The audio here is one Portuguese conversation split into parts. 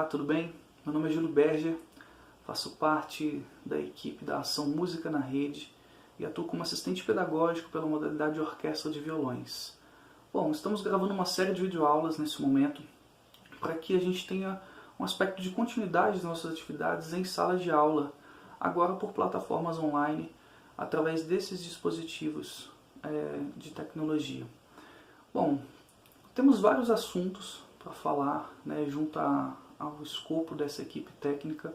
Olá, tudo bem? Meu nome é Júlio Berger, faço parte da equipe da Ação Música na Rede e atuo como assistente pedagógico pela modalidade de orquestra de violões. Bom, estamos gravando uma série de videoaulas nesse momento para que a gente tenha um aspecto de continuidade das nossas atividades em sala de aula, agora por plataformas online, através desses dispositivos de tecnologia. Bom, temos vários assuntos para falar, junto ao escopo dessa equipe técnica,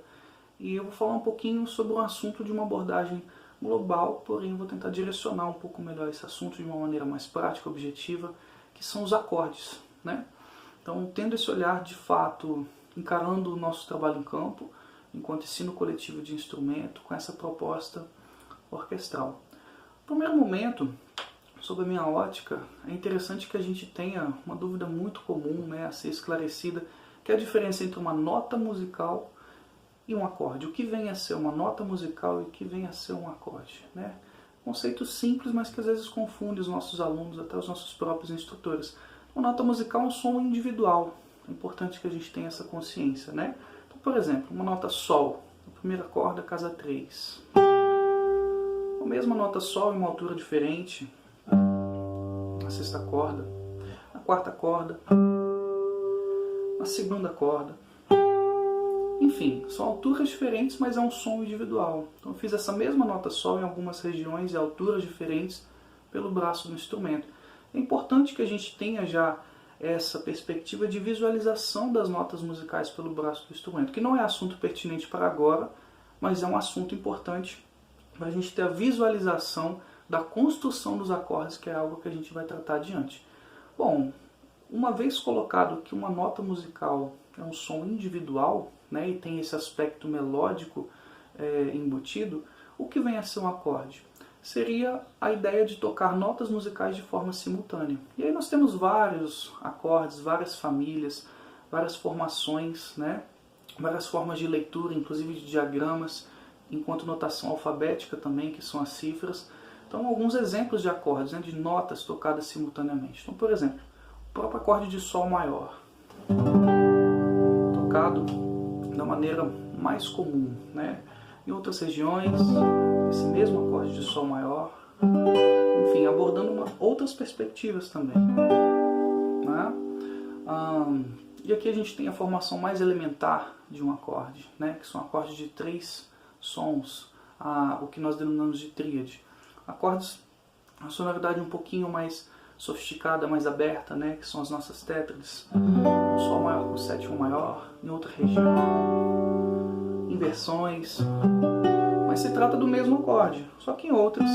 e eu vou falar um pouquinho sobre um assunto de uma abordagem global, porém vou tentar direcionar um pouco melhor esse assunto de uma maneira mais prática, objetiva, que são os acordes, Então, tendo esse olhar de fato, encarando o nosso trabalho em campo, enquanto ensino coletivo de instrumento, com essa proposta orquestral. No primeiro momento, sob a minha ótica, é interessante que a gente tenha uma dúvida muito comum a ser esclarecida, que é a diferença entre uma nota musical e um acorde. O que vem a ser uma nota musical e o que vem a ser um acorde. Conceito simples, mas que às vezes confunde os nossos alunos, até os nossos próprios instrutores. Uma nota musical é um som individual. É importante que a gente tenha essa consciência. Então, por exemplo, uma nota Sol, a primeira corda, casa 3. A mesma nota Sol em uma altura diferente, na sexta corda, na quarta corda, na segunda corda. Enfim, são alturas diferentes, mas é um som individual. Então eu fiz essa mesma nota Sol em algumas regiões e alturas diferentes pelo braço do instrumento. É importante que a gente tenha já essa perspectiva de visualização das notas musicais pelo braço do instrumento, que não é assunto pertinente para agora, mas é um assunto importante para a gente ter a visualização da construção dos acordes, que é algo que a gente vai tratar adiante. Bom, uma vez colocado que uma nota musical é um som individual, e tem esse aspecto melódico embutido, o que vem a ser um acorde? Seria a ideia de tocar notas musicais de forma simultânea. E aí nós temos vários acordes, várias famílias, várias formações, várias formas de leitura, inclusive de diagramas, enquanto notação alfabética também, que são as cifras. Então, alguns exemplos de acordes, de notas tocadas simultaneamente. Então, por exemplo, o próprio acorde de Sol maior, tocado da maneira mais comum. Em outras regiões, esse mesmo acorde de Sol maior, enfim, abordando outras perspectivas também. E aqui a gente tem a formação mais elementar de um acorde, que são acordes de 3 sons, o que nós denominamos de tríade. Acordes, a sonoridade um pouquinho mais sofisticada, mais aberta, que são as nossas tétrades. Sol maior com sétima maior, em outra região, inversões, mas se trata do mesmo acorde, só que em outras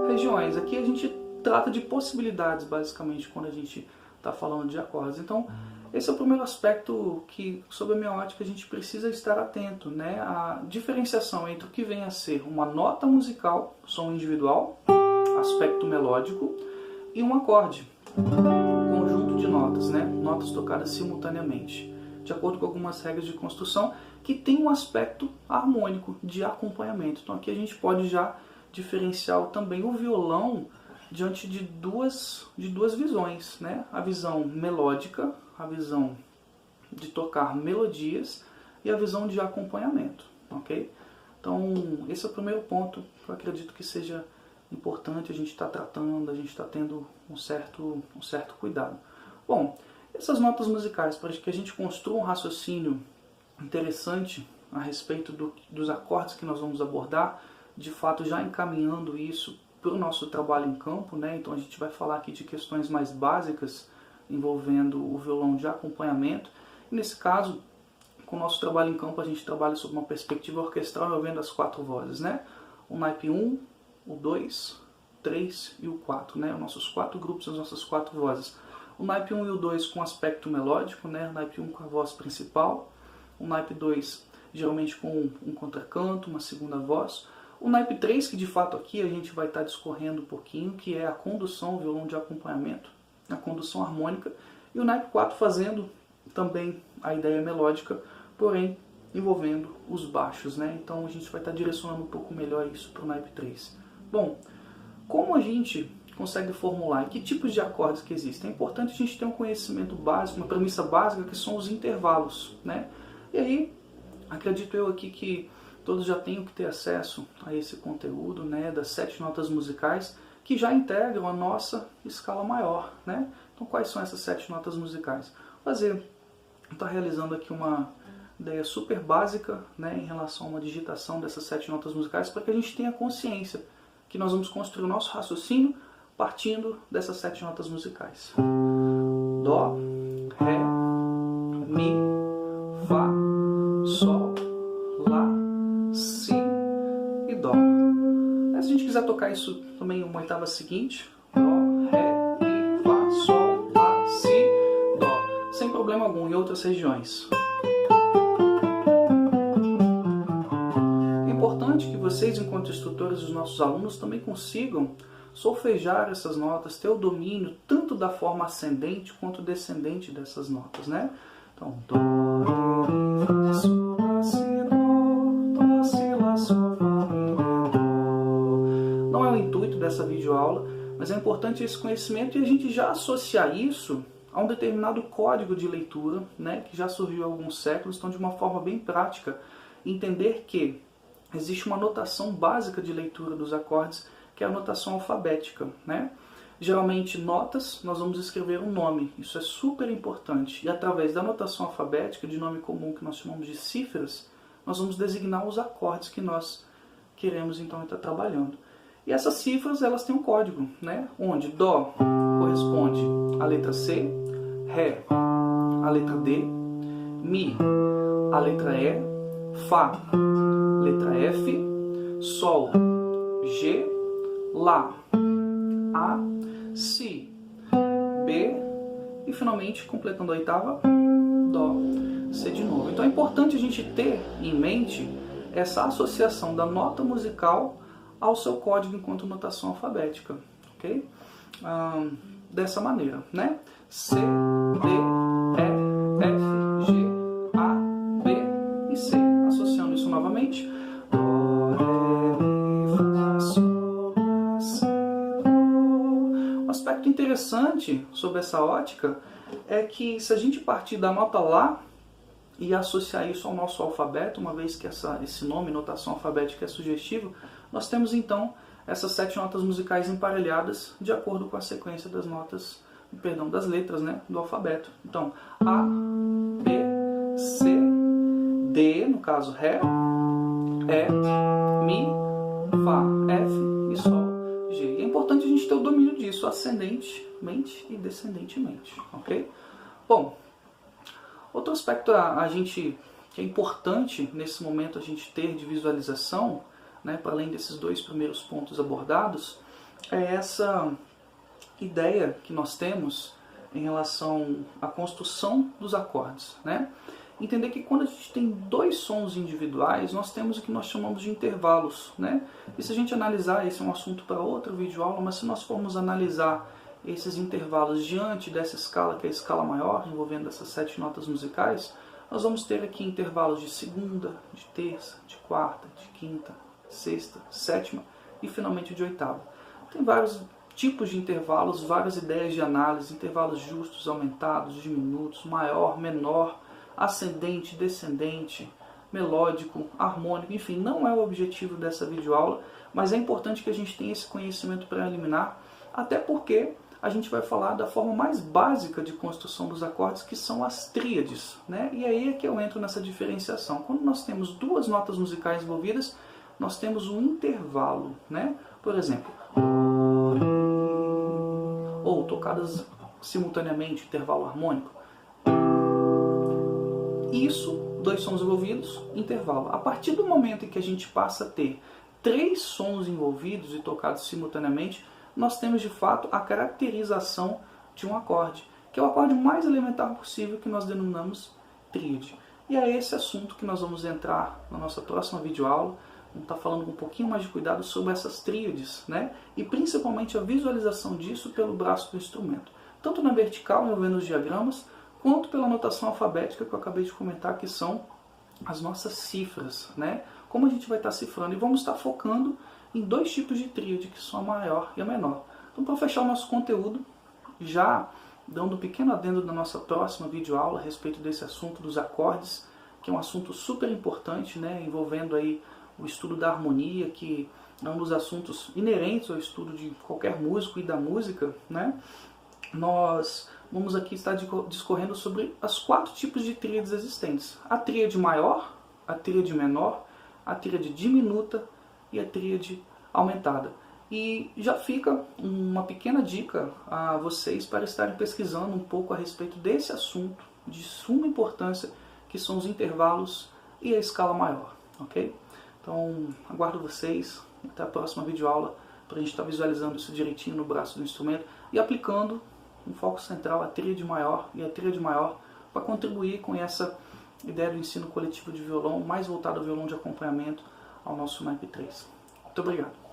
regiões. Aqui a gente trata de possibilidades, basicamente, quando a gente está falando de acordes. Então, esse é o primeiro aspecto que, sob a minha ótica, a gente precisa estar atento, a diferenciação entre o que vem a ser uma nota musical, som individual, aspecto melódico, e um acorde, um conjunto de notas, notas tocadas simultaneamente, de acordo com algumas regras de construção, que tem um aspecto harmônico de acompanhamento. Então aqui a gente pode já diferenciar também o violão diante de duas visões, a visão melódica, a visão de tocar melodias e a visão de acompanhamento, ok? Então esse é o primeiro ponto que eu acredito que seja importante a gente estar tratando, a gente está tendo um certo cuidado. Bom, essas notas musicais, para que a gente construa um raciocínio interessante a respeito dos acordes que nós vamos abordar, de fato já encaminhando isso para o nosso trabalho em campo, então a gente vai falar aqui de questões mais básicas envolvendo o violão de acompanhamento. E nesse caso, com o nosso trabalho em campo, a gente trabalha sob uma perspectiva orquestral envolvendo as 4 vozes, o naipe 1, o 2, 3 e o 4, os nossos 4 grupos, as nossas 4 vozes. O naipe 1 e o 2 com aspecto melódico, o naipe 1 com a voz principal, o naipe 2 geralmente com um contracanto, uma segunda voz, o naipe 3, que de fato aqui a gente vai estar discorrendo um pouquinho, que é a condução, o violão de acompanhamento, a condução harmônica, e o naipe 4 fazendo também a ideia melódica, porém envolvendo os baixos, Então a gente vai estar direcionando um pouco melhor isso para o naipe 3. Bom, como a gente consegue formular? E que tipos de acordes que existem? É importante a gente ter um conhecimento básico, uma premissa básica, que são os intervalos, né? E aí, acredito eu aqui que todos já tenham que ter acesso a esse conteúdo, né, das 7 notas musicais, que já integram a nossa escala maior, né? Então, quais são essas 7 notas musicais? Estou realizando aqui uma ideia super básica, né, em relação a uma digitação dessas 7 notas musicais, para que a gente tenha consciência que nós vamos construir o nosso raciocínio partindo dessas 7 notas musicais. Dó, Ré, Mi, Fá, Sol, Lá, Si e Dó. Se a gente quiser tocar isso também em uma oitava seguinte, Dó, Ré, Mi, Fá, Sol, Lá, Si, Dó, sem problema algum, em outras regiões. É importante que vocês, enquanto instrutores dos nossos alunos, também consigam solfejar essas notas, ter o domínio tanto da forma ascendente quanto descendente dessas notas, né? Então, Dó, Ré, Mi, Fá, Sol, Lá, Si, Dó, Dó, Si, Lá, Sol, Lá, Mi, Dó. Não é o intuito dessa videoaula, mas é importante esse conhecimento e a gente já associar isso a um determinado código de leitura, né, que já surgiu há alguns séculos, então de uma forma bem prática, entender que existe uma notação básica de leitura dos acordes, que é a notação alfabética, né? Geralmente, notas, nós vamos escrever um nome, isso é super importante. E através da notação alfabética, de nome comum que nós chamamos de cifras, nós vamos designar os acordes que nós queremos então estar trabalhando. E essas cifras, elas têm um código, né? Onde Dó corresponde à letra C, Ré à letra D, Mi à letra E, Fá, letra F, Sol, G, Lá, A, Si, B e finalmente, completando a oitava, Dó, C de novo. Então é importante a gente ter em mente essa associação da nota musical ao seu código enquanto notação alfabética, ok? Dessa maneira, né? C, D, E, F, G, A, B e C. Associando isso novamente. Dó, Ré, Mi, Fá, Sol, Lá, Si, Dó. Um aspecto interessante sobre essa ótica é que se a gente partir da nota Lá e associar isso ao nosso alfabeto, uma vez que esse nome, notação alfabética, é sugestivo, nós temos então essas 7 notas musicais emparelhadas de acordo com a sequência das notas, das letras, né, do alfabeto. Então, A, B, C, D, no caso Ré, E, Mi, Fá, F e Sol, G. E é importante a gente ter o domínio disso ascendentemente e descendentemente, ok? Bom, outro aspecto que é importante nesse momento a gente ter de visualização, né, para além desses 2 primeiros pontos abordados, é essa ideia que nós temos em relação à construção dos acordes, né? Entender que quando a gente tem 2 sons individuais, nós temos o que nós chamamos de intervalos, né? E se a gente analisar, esse é um assunto para outra videoaula, mas se nós formos analisar esses intervalos diante dessa escala, que é a escala maior, envolvendo essas 7 notas musicais, nós vamos ter aqui intervalos de segunda, de terça, de quarta, de quinta, sexta, sétima e finalmente de oitava. Tem vários tipos de intervalos, várias ideias de análise, intervalos justos, aumentados, diminutos, maior, menor, ascendente, descendente, melódico, harmônico, enfim, não é o objetivo dessa videoaula, mas é importante que a gente tenha esse conhecimento preliminar, até porque a gente vai falar da forma mais básica de construção dos acordes, que são as tríades, né? E aí é que eu entro nessa diferenciação. Quando nós temos 2 notas musicais envolvidas, nós temos um intervalo, né? Por exemplo, ou tocadas simultaneamente, intervalo harmônico. Isso, 2 sons envolvidos, intervalo. A partir do momento em que a gente passa a ter 3 sons envolvidos e tocados simultaneamente, nós temos de fato a caracterização de um acorde, que é o acorde mais elementar possível, que nós denominamos tríade. E é esse assunto que nós vamos entrar na nossa próxima videoaula. Vamos estar falando com um pouquinho mais de cuidado sobre essas tríades, né? E principalmente a visualização disso pelo braço do instrumento, tanto na vertical, envolvendo os diagramas, quanto pela notação alfabética que eu acabei de comentar, que são as nossas cifras, né? Como a gente vai estar cifrando, e vamos estar focando em 2 tipos de tríade, que são a maior e a menor. Então, para fechar o nosso conteúdo, já dando um pequeno adendo da nossa próxima videoaula a respeito desse assunto dos acordes, que é um assunto super importante, né, envolvendo aí o estudo da harmonia, que é um dos assuntos inerentes ao estudo de qualquer músico e da música, né? Nós vamos aqui estar discorrendo sobre os 4 tipos de tríades existentes. A tríade maior, a tríade menor, a tríade diminuta e a tríade aumentada. E já fica uma pequena dica a vocês para estarem pesquisando um pouco a respeito desse assunto de suma importância, que são os intervalos e a escala maior, ok? Então, aguardo vocês até a próxima videoaula para a gente estar visualizando isso direitinho no braço do instrumento e aplicando um foco central a tríade maior e a tríade maior para contribuir com essa ideia do ensino coletivo de violão mais voltado ao violão de acompanhamento ao nosso NAIP 3. Muito obrigado.